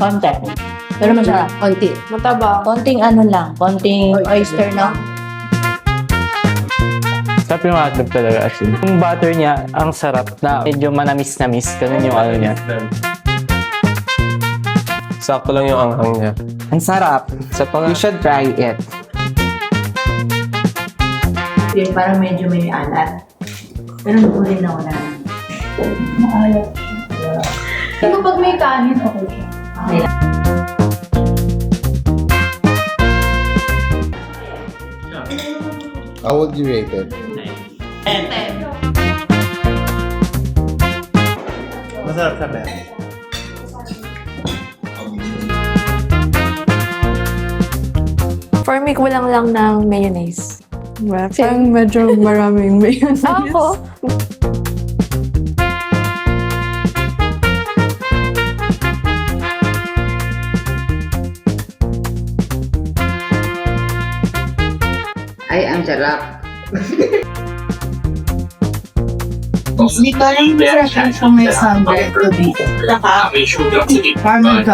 Konti. Pero masarap. Konti. Mataba. Konting ano lang. Konting oyster na. Sarap yung hotdog talaga actually. Yung butter niya, ang sarap na medyo manamis-namis. Ganun yung ano niya. Sakto lang yung anghang niya. Ang sarap. You should try it. Yung parang medyo may alat. Pero nagulin na wala. Maalat. Pero pag may kanin, okay siya. Okay lang. How would you rate it? 10. Masarap siya, Ben. For me, kulang lang ng mayonnaise. Diba? Parang medyo maraming mayonnaise. Ako? Ay, ang sarap. Hindi ko alam kung sa may sunbread ko dito. Parang